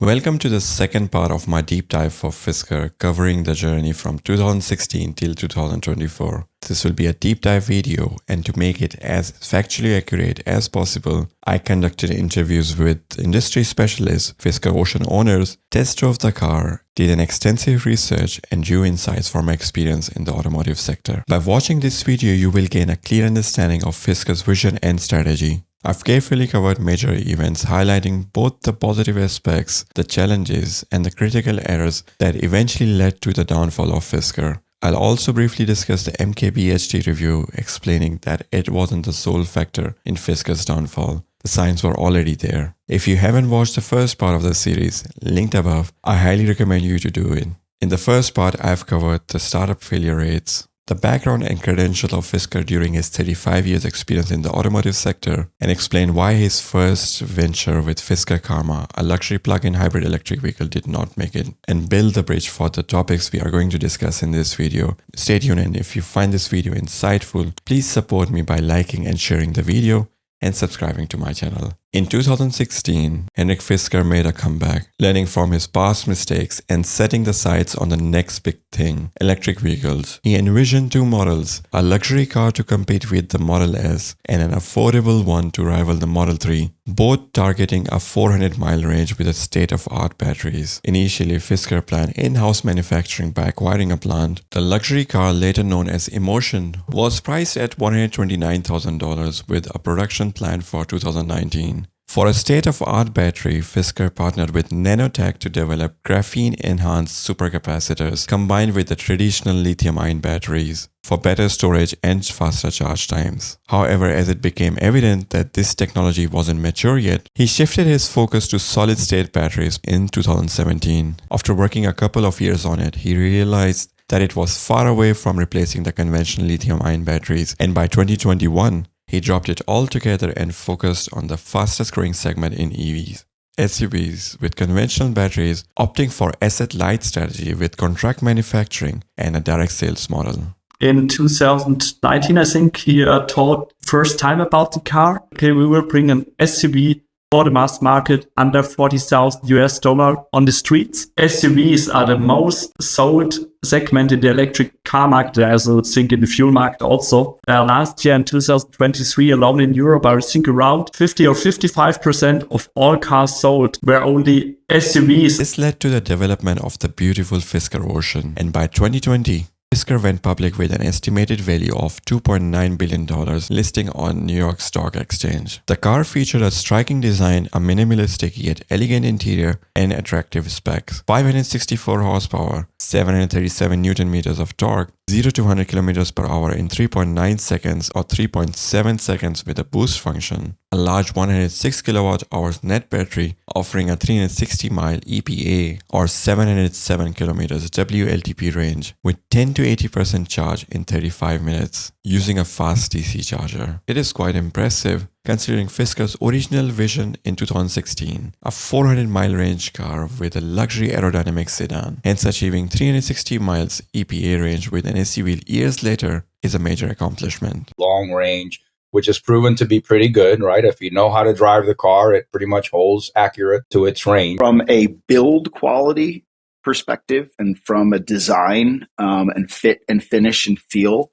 Welcome to the second part of my deep dive for Fisker, covering the journey from 2016 till 2024. This will be a deep dive video, and to make it as factually accurate as possible, I conducted interviews with industry specialists, Fisker Ocean owners, test drove the car, did an extensive research, and drew insights from my experience in the automotive sector. By watching this video, you will gain a clear understanding of Fisker's vision and strategy. I've carefully covered major events highlighting both the positive aspects, the challenges, and the critical errors that eventually led to the downfall of Fisker. I'll also briefly discuss the MKBHD review, explaining that it wasn't the sole factor in Fisker's downfall. The signs were already there. If you haven't watched the first part of the series, linked above, I highly recommend you to do it. In the first part, I've covered the startup failure rates, the background and credentials of Fisker during his 35 years experience in the automotive sector, and explain why his first venture with Fisker Karma, a luxury plug-in hybrid electric vehicle, did not make it, and build the bridge for the topics we are going to discuss in this video. Stay tuned, and if you find this video insightful, please support me by liking and sharing the video and subscribing to my channel. In 2016, Henrik Fisker made a comeback, learning from his past mistakes and setting the sights on the next big thing, electric vehicles. He envisioned two models, a luxury car to compete with the Model S and an affordable one to rival the Model 3, both targeting a 400-mile range with a state-of-art batteries. Initially, Fisker planned in-house manufacturing by acquiring a plant. The luxury car, later known as Emotion, was priced at $129,000 with a production plan for 2019. For a state-of-art battery, Fisker partnered with Nanotech to develop graphene-enhanced supercapacitors combined with the traditional lithium-ion batteries for better storage and faster charge times. However, as it became evident that this technology wasn't mature yet, he shifted his focus to solid-state batteries in 2017. After working a couple of years on it, he realized that it was far away from replacing the conventional lithium-ion batteries, and by 2021, he dropped it altogether and focused on the fastest growing segment in EVs, SUVs with conventional batteries, opting for asset-light strategy with contract manufacturing and a direct sales model. In 2019, I think he told first time about the car. Okay, we will bring an SUV for the mass market under $40,000 on the streets. SUVs are the most sold segment in the electric car market. I also think in the fuel market also. Last year in 2023 alone in Europe, I think around 50 or 55% of all cars sold were only SUVs. This led to the development of the beautiful Fisker Ocean, and by 2020, Fisker went public with an estimated value of $2.9 billion listing on New York Stock Exchange. The car featured a striking design, a minimalistic yet elegant interior, and attractive specs. 564 horsepower, 737 Newton meters of torque, 0 to 100 kilometers per hour in 3.9 seconds or 3.7 seconds with a boost function. A large 106 kilowatt hours net battery offering a 360-mile EPA or 707 kilometers WLTP range with 10 to 80% charge in 35 minutes using a fast DC charger. It is quite impressive considering Fisker's original vision in 2016, a 400-mile range car with a luxury aerodynamic sedan, hence achieving 360 miles EPA range with an SUV years later is a major accomplishment. Long range, which has proven to be pretty good, right? If you know how to drive the car, it pretty much holds accurate to its range. From a build quality perspective and from a design and fit and finish and feel,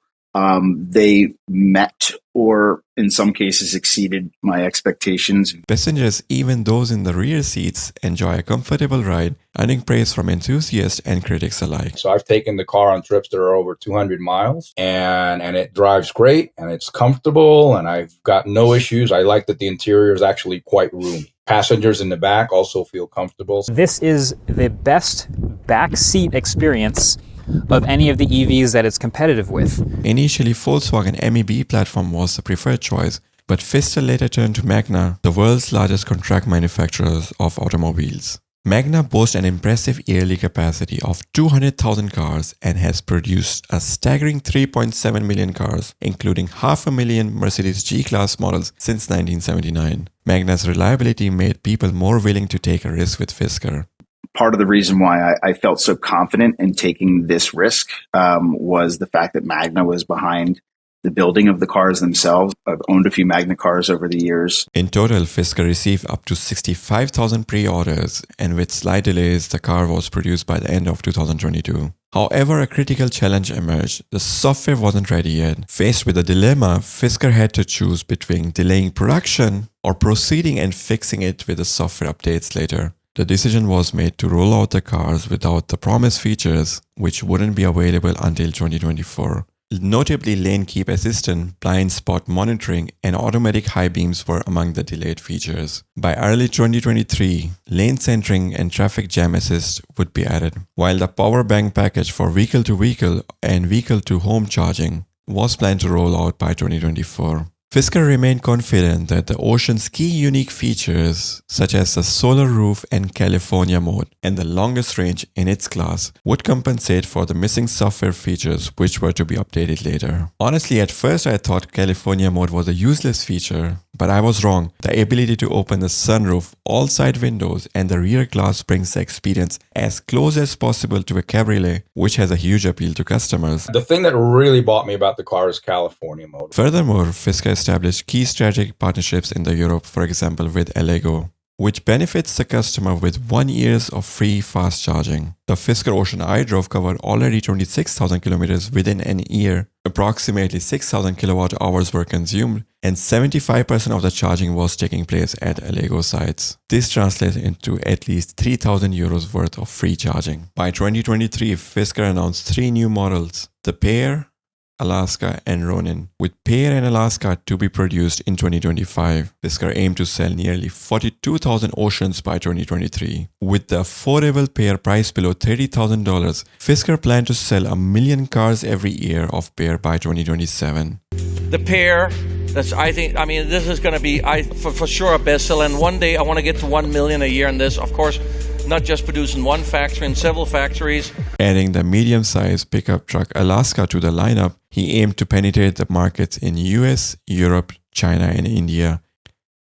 they met or in some cases exceeded my expectations. Passengers, even those in the rear seats, enjoy a comfortable ride, earning praise from enthusiasts and critics alike. So I've taken the car on trips that are over 200 miles and it drives great and it's comfortable and I've got no issues. I like that the interior is actually quite roomy. Passengers in the back also feel comfortable. This is the best backseat experience of any of the EVs that it's competitive with. Initially, Volkswagen MEB platform was the preferred choice, but Fisker later turned to Magna, the world's largest contract manufacturer of automobiles. Magna boasts an impressive yearly capacity of 200,000 cars and has produced a staggering 3.7 million cars, including 500,000 Mercedes G-Class models since 1979. Magna's reliability made people more willing to take a risk with Fisker. Part of the reason why I felt so confident in taking this risk was the fact that Magna was behind the building of the cars themselves. I've owned a few Magna cars over the years. In total, Fisker received up to 65,000 pre-orders, and with slight delays, the car was produced by the end of 2022. However, a critical challenge emerged. The software wasn't ready yet. Faced with a dilemma, Fisker had to choose between delaying production or proceeding and fixing it with the software updates later. The decision was made to roll out the cars without the promised features, which wouldn't be available until 2024. Notably, lane keep assistant, blind spot monitoring, and automatic high beams were among the delayed features. By early 2023, lane centering and traffic jam assist would be added, while the power bank package for vehicle-to-vehicle and vehicle-to-home charging was planned to roll out by 2024. Fisker remained confident that the Ocean's key unique features, such as the solar roof and California mode, and the longest range in its class, would compensate for the missing software features which were to be updated later. Honestly, at first I thought California mode was a useless feature, but I was wrong. The ability to open the sunroof, all side windows, and the rear glass brings the experience as close as possible to a cabriolet, which has a huge appeal to customers. The thing that really bought me about the car is California mode. Furthermore, Fisker established key strategic partnerships in Europe, for example with Allego, which benefits the customer with 1 year of free fast charging. The Fisker Ocean I drove covered already 26,000 kilometers within an year. Approximately 6,000 kilowatt hours were consumed, and 75% of the charging was taking place at Allego sites. This translates into at least 3,000 euros worth of free charging. By 2023, Fisker announced 3 new models: the PEAR, Alaska, and RONIN, with PEAR and Alaska to be produced in 2025. Fisker aimed to sell nearly 42,000 Oceans by 2023. With the affordable PEAR price below $30,000, Fisker planned to sell 1 million cars every year of PEAR by 2027. The PEAR, this is going to be for sure a bestseller, and one day I want to get to 1 million a year in this. Of course, not just produced in one factory, in several factories. Adding the medium-sized pickup truck Alaska to the lineup, he aimed to penetrate the markets in US, Europe, China, and India.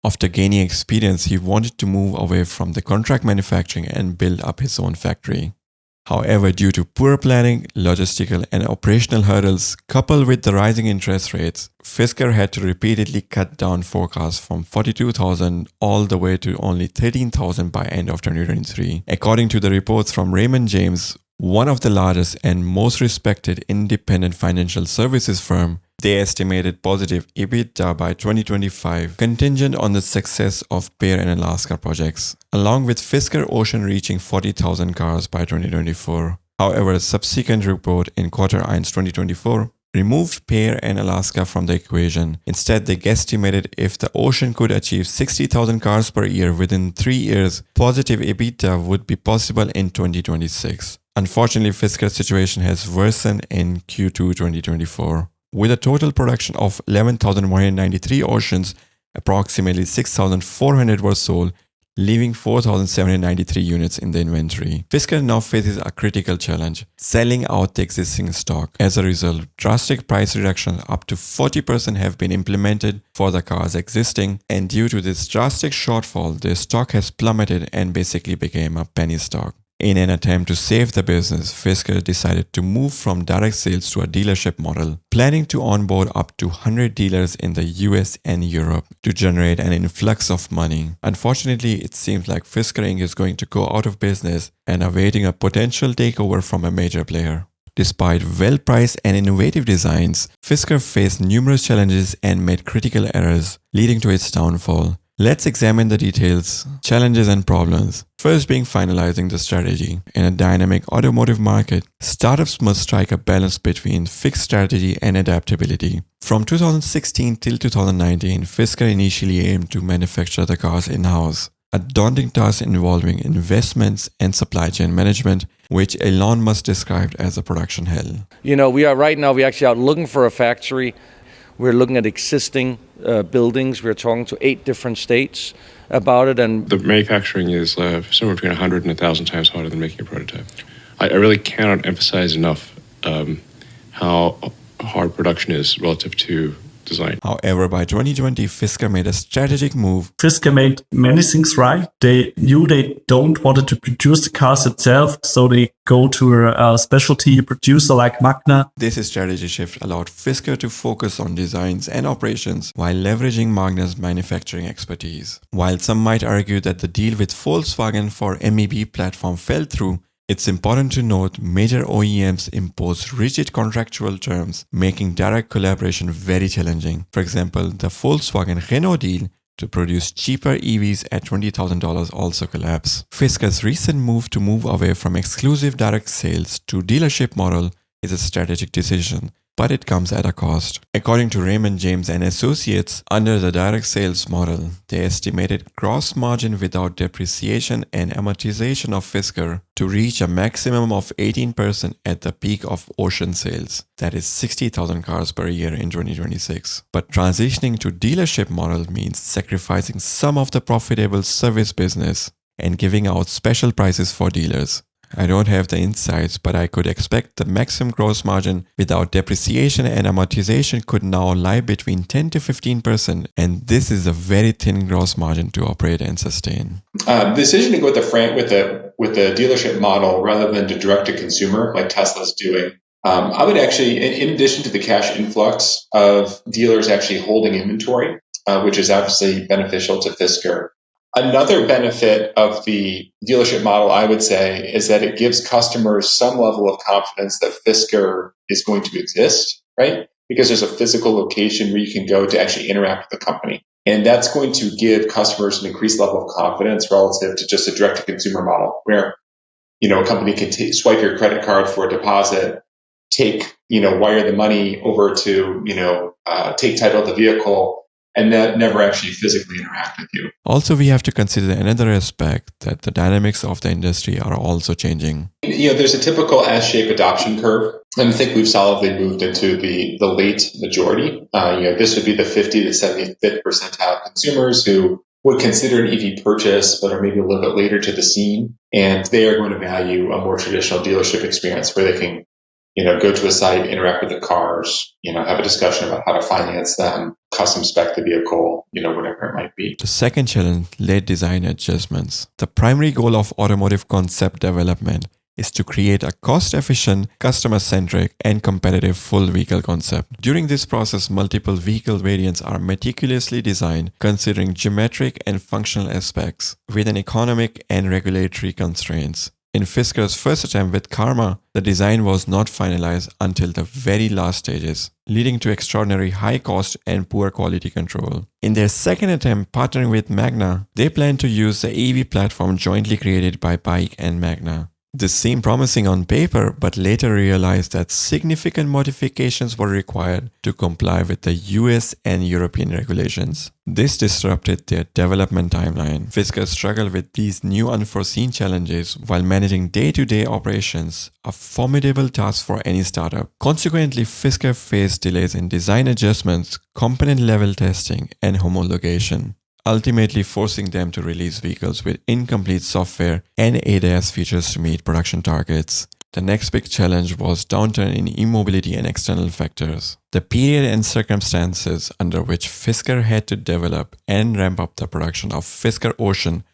After gaining experience, he wanted to move away from the contract manufacturing and build up his own factory. However, due to poor planning, logistical, and operational hurdles, coupled with the rising interest rates, Fisker had to repeatedly cut down forecasts from 42,000 all the way to only 13,000 by end of 2023. According to the reports from Raymond James, one of the largest and most respected independent financial services firm, they estimated positive EBITDA by 2025, contingent on the success of PEAR and Alaska projects, along with Fisker Ocean reaching 40,000 cars by 2024. However, a subsequent report in Q1 2024 removed PEAR and Alaska from the equation. Instead, they guesstimated if the Ocean could achieve 60,000 cars per year within 3 years, positive EBITDA would be possible in 2026. Unfortunately, Fisker's situation has worsened in Q2 2024. With a total production of 11,193 Oceans, approximately 6,400 were sold, leaving 4,793 units in the inventory. Fisker now faces a critical challenge: selling out the existing stock. As a result, drastic price reductions up to 40% have been implemented for the cars existing, and due to this drastic shortfall, their stock has plummeted and basically became a penny stock. In an attempt to save the business, Fisker decided to move from direct sales to a dealership model, planning to onboard up to 100 dealers in the US and Europe to generate an influx of money. Unfortunately, it seems like Fisker Inc. is going to go out of business and awaiting a potential takeover from a major player. Despite well-priced and innovative designs, Fisker faced numerous challenges and made critical errors, leading to its downfall. Let's examine the details, challenges, and problems. First being finalizing the strategy. In a dynamic automotive market, startups must strike a balance between fixed strategy and adaptability. From 2016 till 2019, Fisker initially aimed to manufacture the cars in-house, a daunting task involving investments and supply chain management, which Elon Musk described as a production hell. We're actually out looking for a factory. We're looking at existing buildings. We're talking to 8 different states about it. And the manufacturing is somewhere between 100 and 1,000 times harder than making a prototype. I really cannot emphasize enough how hard production is relative to design. However, by 2020, Fisker made a strategic move. Fisker made many things right. They knew they don't want to produce the cars itself, so they go to a specialty producer like Magna. This strategy shift allowed Fisker to focus on designs and operations while leveraging Magna's manufacturing expertise. While some might argue that the deal with Volkswagen for MEB platform fell through, it's important to note major OEMs impose rigid contractual terms, making direct collaboration very challenging. For example, the Volkswagen-Renault deal to produce cheaper EVs at $20,000 also collapsed. Fisker's recent move to move away from exclusive direct sales to dealership model is a strategic decision, but it comes at a cost. According to Raymond James and Associates, under the direct sales model, the estimated gross margin without depreciation and amortization of Fisker to reach a maximum of 18% at the peak of Ocean sales, that is 60,000 cars per year in 2026. But transitioning to dealership model means sacrificing some of the profitable service business and giving out special prices for dealers. I don't have the insights, but I could expect the maximum gross margin without depreciation and amortization could now lie between 10 to 15%, and this is a very thin gross margin to operate and sustain. The decision to go with the dealership model rather than to direct to consumer like Tesla's doing, I would actually, in addition to the cash influx of dealers actually holding inventory, which is obviously beneficial to Fisker. Another benefit of the dealership model, I would say, is that it gives customers some level of confidence that Fisker is going to exist, right? Because there's a physical location where you can go to actually interact with the company. And that's going to give customers an increased level of confidence relative to just a direct-to-consumer model where, a company can swipe your credit card for a deposit, wire the money over to, take title of the vehicle, and that never actually physically interact with you. Also, we have to consider another aspect that the dynamics of the industry are also changing. There's a typical S-shaped adoption curve, and I think we've solidly moved into the late majority. This would be the 50 to 75th percentile consumers who would consider an EV purchase, but are maybe a little bit later to the scene, and they are going to value a more traditional dealership experience where they can go to a site, interact with the cars, have a discussion about how to finance them, custom spec the vehicle, whatever it might be. The second challenge, late design adjustments. The primary goal of automotive concept development is to create a cost-efficient, customer-centric, and competitive full vehicle concept. During this process, multiple vehicle variants are meticulously designed, considering geometric and functional aspects, with an economic and regulatory constraints. In Fisker's first attempt with Karma, the design was not finalized until the very last stages, leading to extraordinary high cost and poor quality control. In their second attempt, partnering with Magna, they plan to use the EV platform jointly created by Bike and Magna. This seemed promising on paper, but later realized that significant modifications were required to comply with the US and European regulations. This disrupted their development timeline. Fisker struggled with these new unforeseen challenges while managing day-to-day operations, a formidable task for any startup. Consequently, Fisker faced delays in design adjustments, component-level testing, and homologation, ultimately forcing them to release vehicles with incomplete software and ADAS features to meet production targets. The next big challenge was downturn in e-mobility and external factors. The period and circumstances under which Fisker had to develop and ramp up the production of Fisker Ocean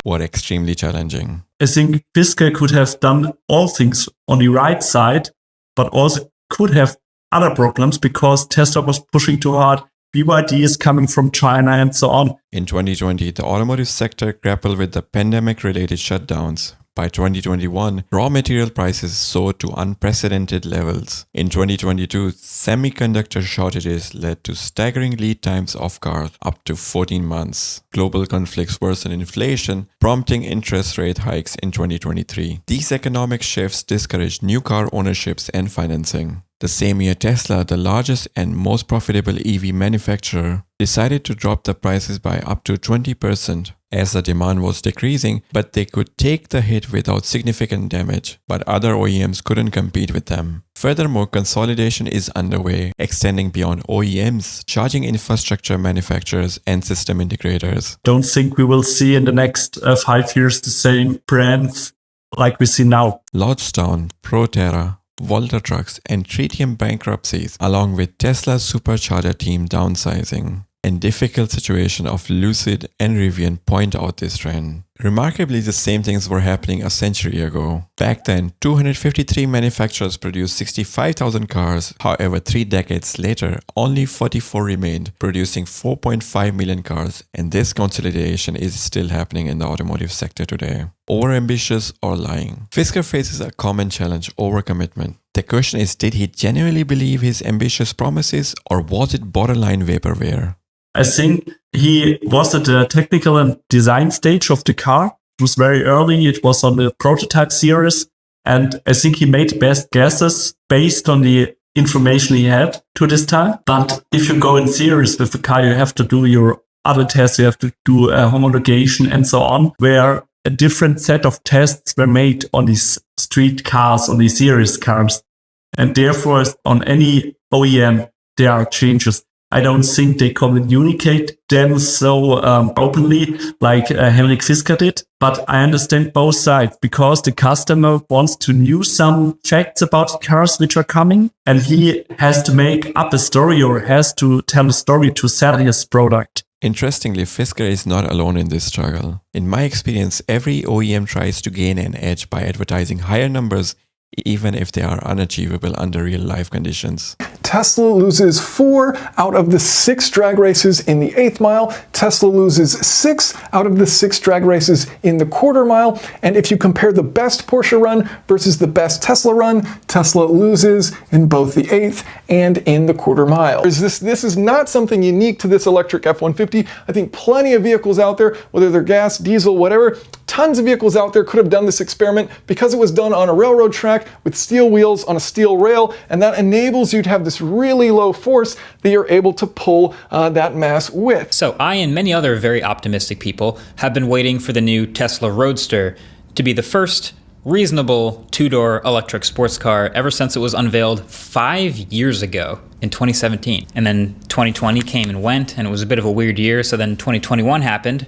were extremely challenging. I think Fisker could have done all things on the right side, but also could have other problems because Tesla was pushing too hard. BYD is coming from China and so on. In 2020, the automotive sector grappled with the pandemic-related shutdowns. By 2021, raw material prices soared to unprecedented levels. In 2022, semiconductor shortages led to staggering lead times of cars up to 14 months. Global conflicts worsened inflation, prompting interest rate hikes in 2023. These economic shifts discouraged new car ownerships and financing. The same year, Tesla, the largest and most profitable EV manufacturer, decided to drop the prices by up to 20% as the demand was decreasing, but they could take the hit without significant damage, but other OEMs couldn't compete with them. Furthermore, consolidation is underway, extending beyond OEMs, charging infrastructure manufacturers, and system integrators. Don't think we will see in the next 5 years the same brands like we see now. Lordstown, Proterra, Volta Trucks, and Tritium bankruptcies, along with Tesla's supercharger team downsizing. And difficult situation of Lucid and Rivian point out this trend. Remarkably, the same things were happening a century ago. Back then, 253 manufacturers produced 65,000 cars. However, 3 decades later, only 44 remained, producing 4.5 million cars, and this consolidation is still happening in the automotive sector today. Overambitious or lying? Fisker faces a common challenge: overcommitment. The question is, did he genuinely believe his ambitious promises, or was it borderline vaporware? I think he was at the technical and design stage of the car. It was very early. It was on the prototype series. And I think he made best guesses based on the information he had to this time. But if you go in series with the car, you have to do your other tests. You have to do homologation and so on, where a different set of tests were made on these street cars, on these series cars. And therefore, on any OEM, there are changes. I don't think they communicate them so openly like Henrik Fisker did, but I understand both sides because the customer wants to know some facts about cars which are coming, and he has to make up a story or has to tell a story to sell his product. Interestingly, Fisker is not alone in this struggle. In my experience, every OEM tries to gain an edge by advertising higher numbers, even if they are unachievable under real-life conditions. Tesla loses 4 out of the 6 drag races in the 8th mile. Tesla loses 6 out of the 6 drag races in the quarter mile. And if you compare the best Porsche run versus the best Tesla run, Tesla loses in both the 8th and in the quarter mile. This is not something unique to this electric F-150. I think plenty of vehicles out there, whether they're gas, diesel, whatever, tons of vehicles out there could have done this experiment because it was done on a railroad track with steel wheels on a steel rail, and that enables you to have this really low force that you're able to pull that mass with. So I and many other very optimistic people have been waiting for the new Tesla Roadster to be the first reasonable two-door electric sports car ever since it was unveiled 5 years ago in 2017. And then 2020 came and went, and it was a bit of a weird year, so then 2021 happened.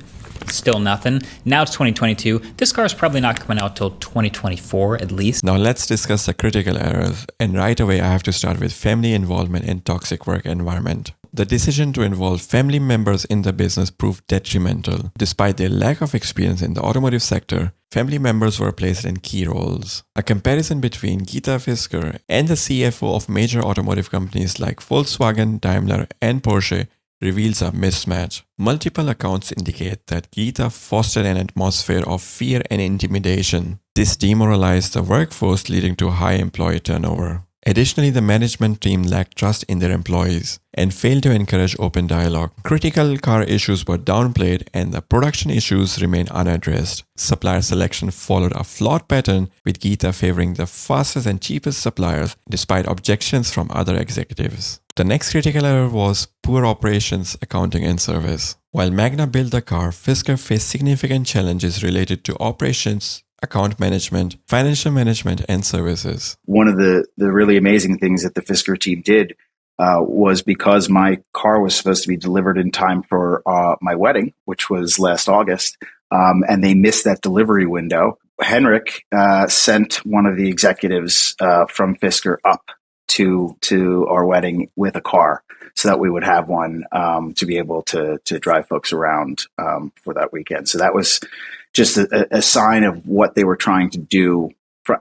Still nothing. Now it's 2022. This car is probably not coming out till 2024 at least. Now let's discuss the critical errors. And right away I have to start with family involvement in toxic work environment. The decision to involve family members in the business proved detrimental. Despite their lack of experience in the automotive sector, family members were placed in key roles. A comparison between Gita Fisker and the CFO of major automotive companies like Volkswagen, Daimler, and Porsche reveals a mismatch. Multiple accounts indicate that Gita fostered an atmosphere of fear and intimidation. This demoralized the workforce, leading to high employee turnover. Additionally, the management team lacked trust in their employees and failed to encourage open dialogue. Critical car issues were downplayed and the production issues remained unaddressed. Supplier selection followed a flawed pattern, with Gita favoring the fastest and cheapest suppliers despite objections from other executives. The next critical error was poor operations, accounting, and service. While Magna built the car, Fisker faced significant challenges related to operations, account management, financial management, and services. One of the really amazing things that the Fisker team did was, because my car was supposed to be delivered in time for my wedding, which was last August, and they missed that delivery window. Henrik sent one of the executives from Fisker up to our wedding with a car, so that we would have one to be able to drive folks around for that weekend. So that was just a sign of what they were trying to do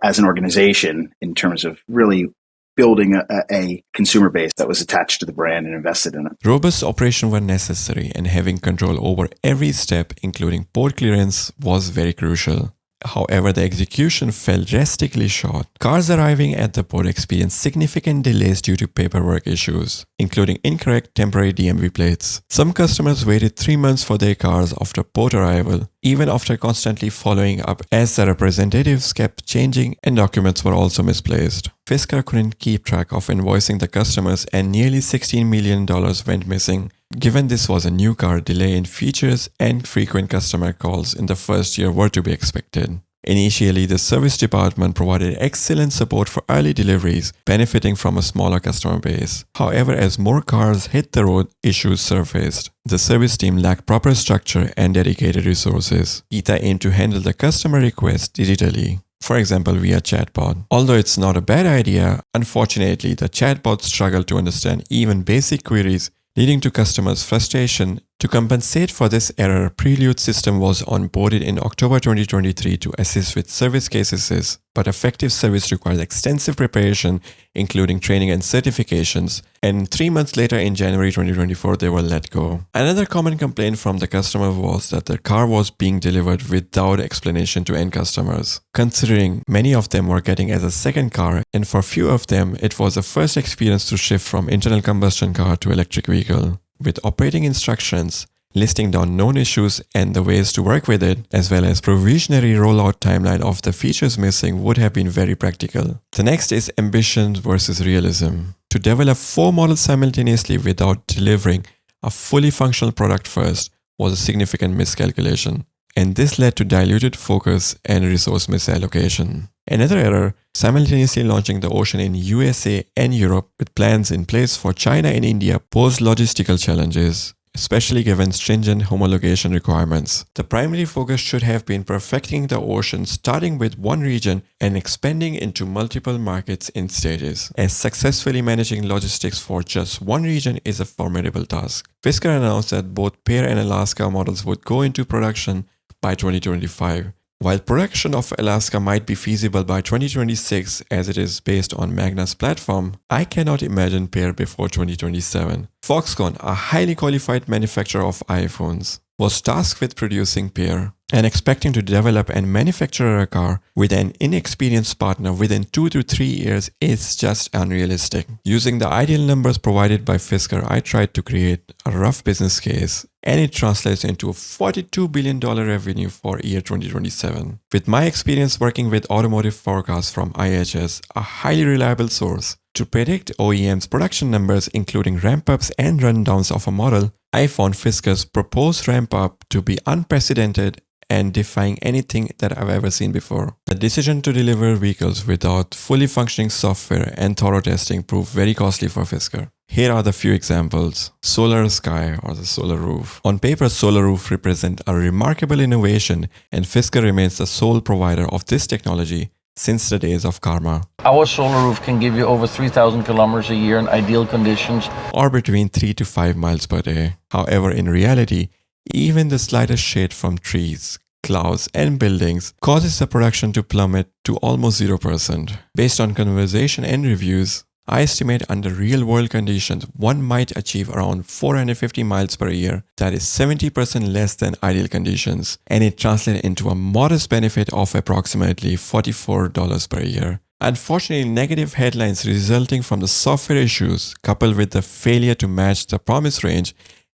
as an organization in terms of really building a consumer base that was attached to the brand and invested in it. Robust operations were necessary, and having control over every step, including port clearance, was very crucial. However, the execution fell drastically short. Cars arriving at the port experienced significant delays due to paperwork issues, including incorrect temporary DMV plates. Some customers waited 3 months for their cars after port arrival, even after constantly following up, as the representatives kept changing and documents were also misplaced. Fisker couldn't keep track of invoicing the customers, and nearly $16 million went missing. Given this was a new car, delay in features and frequent customer calls in the first year were to be expected. Initially, the service department provided excellent support for early deliveries, benefiting from a smaller customer base. However, as more cars hit the road, issues surfaced. The service team lacked proper structure and dedicated resources. Gita aimed to handle the customer requests digitally. for example via chatbot. Although it's not a bad idea, unfortunately the chatbots struggle to understand even basic queries, leading to customers' frustration. To compensate for this error, Prelude system was onboarded in October 2023 to assist with service cases, but effective service requires extensive preparation, including training and certifications, and 3 months later in January 2024 they were let go. Another common complaint from the customer was that the car was being delivered without explanation to end customers, considering many of them were getting as a second car, and for few of them it was the first experience to shift from internal combustion car to electric vehicle. With operating instructions, listing down known issues and the ways to work with it, as well as provisionary rollout timeline of the features missing would have been very practical. The next is Ambtion versus Realism. To develop 4 models simultaneously without delivering a fully functional product first was a significant miscalculation, and this led to diluted focus and resource misallocation. Another error, simultaneously launching the Ocean in USA and Europe with plans in place for China and India, posed logistical challenges, especially given stringent homologation requirements. The primary focus should have been perfecting the Ocean, starting with one region and expanding into multiple markets in stages, as successfully managing logistics for just one region is a formidable task. Fisker announced that both PEAR and Alaska models would go into production by 2025. While production of Alaska might be feasible by 2026 as it is based on Magna's platform, I cannot imagine PEAR before 2027. Foxconn, a highly qualified manufacturer of iPhones, was tasked with producing PEAR, and expecting to develop and manufacture a car with an inexperienced partner within 2 to 3 years is just unrealistic. Using the ideal numbers provided by Fisker, I tried to create a rough business case, and it translates into a $42 billion revenue for year 2027. With my experience working with automotive forecasts from IHS, a highly reliable source, to predict OEM's production numbers including ramp-ups and rundowns of a model, I found Fisker's proposed ramp-up to be unprecedented and defying anything that I've ever seen before. The decision to deliver vehicles without fully functioning software and thorough testing proved very costly for Fisker. Here are the few examples. Solar Sky or the solar roof. On paper, solar roof represent a remarkable innovation, and Fisker remains the sole provider of this technology since the days of Karma. Our solar roof can give you over 3,000 kilometers a year in ideal conditions, or between 3 to 5 miles per day. However, in reality, even the slightest shade from trees, clouds, and buildings causes the production to plummet to almost 0%. Based on conversation and reviews, I estimate under real-world conditions, one might achieve around 450 miles per year, that is 70% less than ideal conditions, and it translates into a modest benefit of approximately $44 per year. Unfortunately, negative headlines resulting from the software issues, coupled with the failure to match the promised range,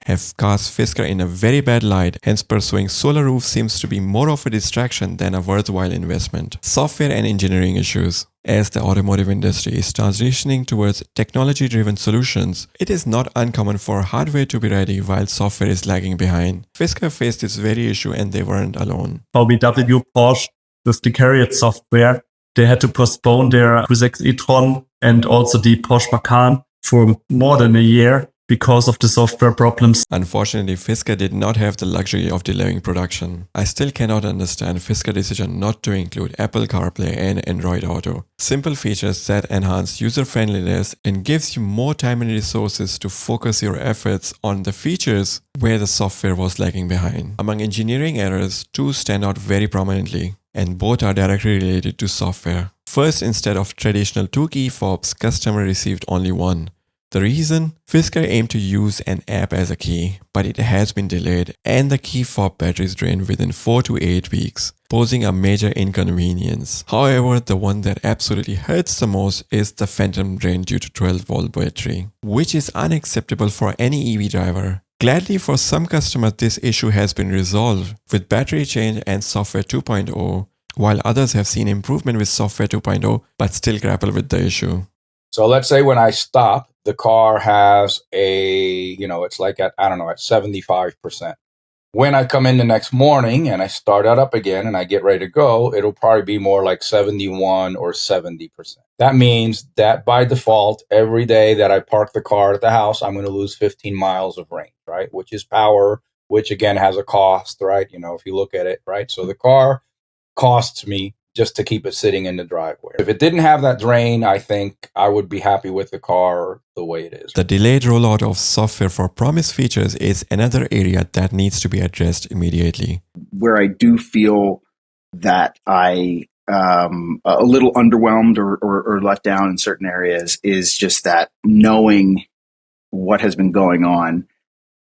have cast Fisker in a very bad light, hence pursuing solar roof seems to be more of a distraction than a worthwhile investment. Software and engineering issues. As the automotive industry is transitioning towards technology-driven solutions, it is not uncommon for hardware to be ready while software is lagging behind. Fisker faced this very issue and they weren't alone. VW, Porsche, with the Carriot software, they had to postpone their Q6 e-tron and also the Porsche Macan for more than a year because of the software problems. Unfortunately, Fisker did not have the luxury of delaying production. I still cannot understand Fisker's decision not to include Apple CarPlay and Android Auto. Simple features that enhance user-friendliness and gives you more time and resources to focus your efforts on the features where the software was lagging behind. Among engineering errors, two stand out very prominently, and both are directly related to software. First, instead of traditional 2 key fobs, customer received only one. The reason? Fisker aimed to use an app as a key, but it has been delayed and the key fob batteries drained within 4 to 8 weeks, posing a major inconvenience. However, the one that absolutely hurts the most is the phantom drain due to 12-volt battery, which is unacceptable for any EV driver. Gladly for some customers, this issue has been resolved with battery change and software 2.0, while others have seen improvement with software 2.0 but still grapple with the issue. So let's say when I stop, the car has it's like at 75%. When I come in the next morning and I start it up again and I get ready to go, it'll probably be more like 71 or 70%. That means that by default, every day that I park the car at the house, I'm going to lose 15 miles of range, right? Which is power, which again has a cost, right? If you look at it, right? So the car costs me just to keep it sitting in the driveway. If it didn't have that drain, I think I would be happy with the car the way it is. The delayed rollout of software for promised features is another area that needs to be addressed immediately. Where I do feel that I a little underwhelmed or let down in certain areas is just that knowing what has been going on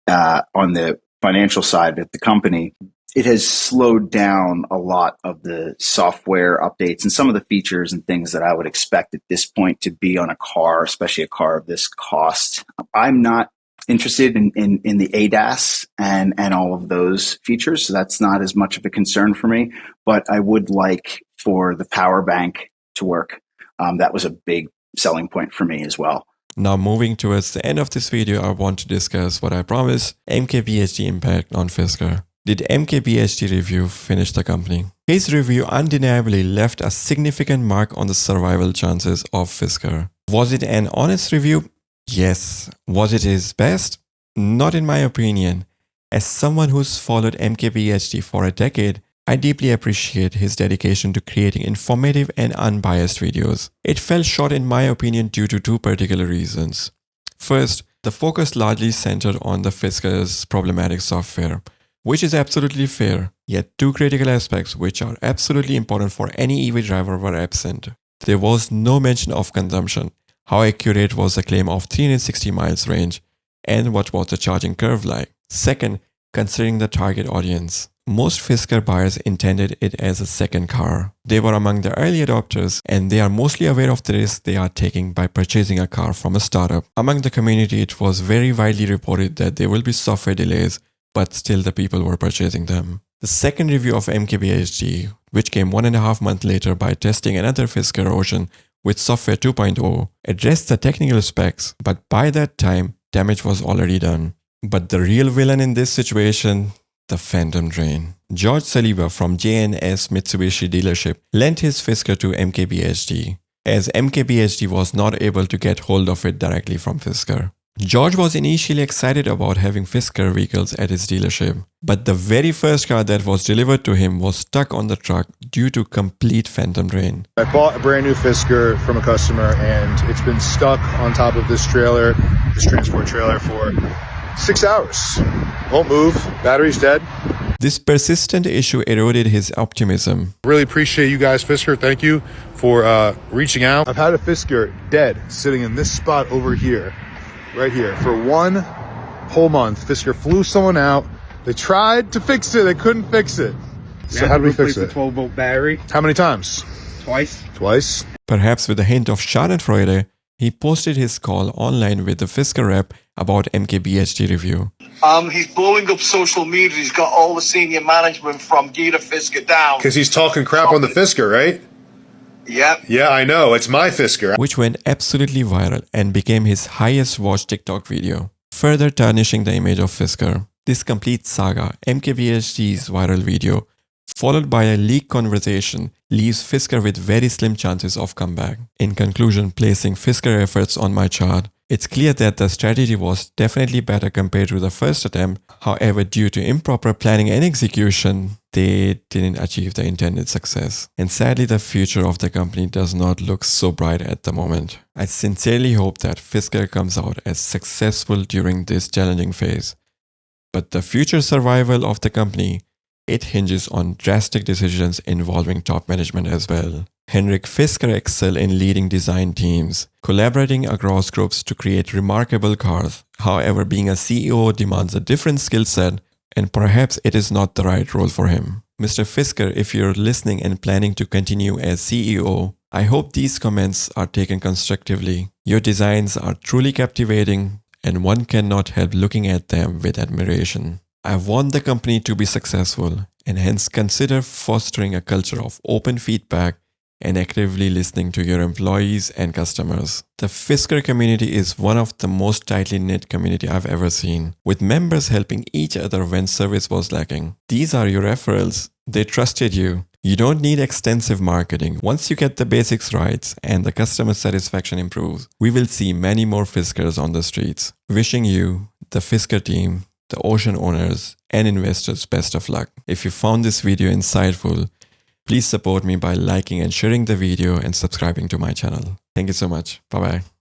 the financial side of the company, it has slowed down a lot of the software updates and some of the features and things that I would expect at this point to be on a car, especially a car of this cost. I'm not interested in the ADAS and all of those features. So that's not as much of a concern for me, but I would like for the power bank to work. That was a big selling point for me as well. Now moving towards the end of this video, I want to discuss what I promised, MKBHD impact on Fisker. Did MKBHD review finish the company? His review undeniably left a significant mark on the survival chances of Fisker. Was it an honest review? Yes. Was it his best? Not in my opinion. As someone who's followed MKBHD for a decade, I deeply appreciate his dedication to creating informative and unbiased videos. It fell short in my opinion due to two particular reasons. First, the focus largely centered on the Fisker's problematic software, which is absolutely fair, yet two critical aspects which are absolutely important for any EV driver were absent. There was no mention of consumption, how accurate was the claim of 360 miles range, and what was the charging curve like. Second, considering the target audience. Most Fisker buyers intended it as a second car. They were among the early adopters and they are mostly aware of the risk they are taking by purchasing a car from a startup. Among the community, it was very widely reported that there will be software delays, but still the people were purchasing them. The second review of MKBHD, which came 1.5 months later by testing another Fisker Ocean with software 2.0, addressed the technical specs, but by that time, damage was already done. But the real villain in this situation, the phantom drain. George Saliba from J&S Mitsubishi dealership lent his Fisker to MKBHD, as MKBHD was not able to get hold of it directly from Fisker. George was initially excited about having Fisker vehicles at his dealership, but the very first car that was delivered to him was stuck on the truck due to complete phantom drain. I bought a brand new Fisker from a customer and it's been stuck on top of this trailer, this transport trailer for 6 hours. Won't move, battery's dead. This persistent issue eroded his optimism. Really appreciate you guys, Fisker. Thank you for reaching out. I've had a Fisker dead sitting in this spot over here, right here, for 1 whole month. Fisker flew someone out. They tried to fix it. They couldn't fix it. So how do we fix it? The 12-volt battery. How many times? Twice. Perhaps with a hint of schadenfreude, he posted his call online with the Fisker rep about MKBHD review. He's blowing up social media. He's got all the senior management from Gita Fisker down. Because he's talking crap on the Fisker, right? Yep. Yeah, I know. It's my Fisker. Which went absolutely viral and became his highest watched TikTok video, further tarnishing the image of Fisker. This complete saga, MKBHD's viral video, followed by a leaked conversation, leaves Fisker with very slim chances of comeback. In conclusion, placing Fisker efforts on my chart, it's clear that the strategy was definitely better compared to the first attempt. However, due to improper planning and execution, they didn't achieve the intended success. And sadly, the future of the company does not look so bright at the moment. I sincerely hope that Fisker comes out as successful during this challenging phase. But the future survival of the company, it hinges on drastic decisions involving top management as well. Henrik Fisker excelled in leading design teams, collaborating across groups to create remarkable cars. However, being a CEO demands a different skill set, and perhaps it is not the right role for him. Mr. Fisker, if you're listening and planning to continue as CEO, I hope these comments are taken constructively. Your designs are truly captivating, and one cannot help looking at them with admiration. I want the company to be successful, and hence consider fostering a culture of open feedback and actively listening to your employees and customers. The Fisker community is one of the most tightly knit community I've ever seen, with members helping each other when service was lacking. These are your referrals. They trusted you. You don't need extensive marketing. Once you get the basics right and the customer satisfaction improves, we will see many more Fiskers on the streets. Wishing you, the Fisker team, the Ocean owners and investors best of luck. If you found this video insightful, Please support me by liking and sharing the video and subscribing to my channel. Thank you so much. Bye bye.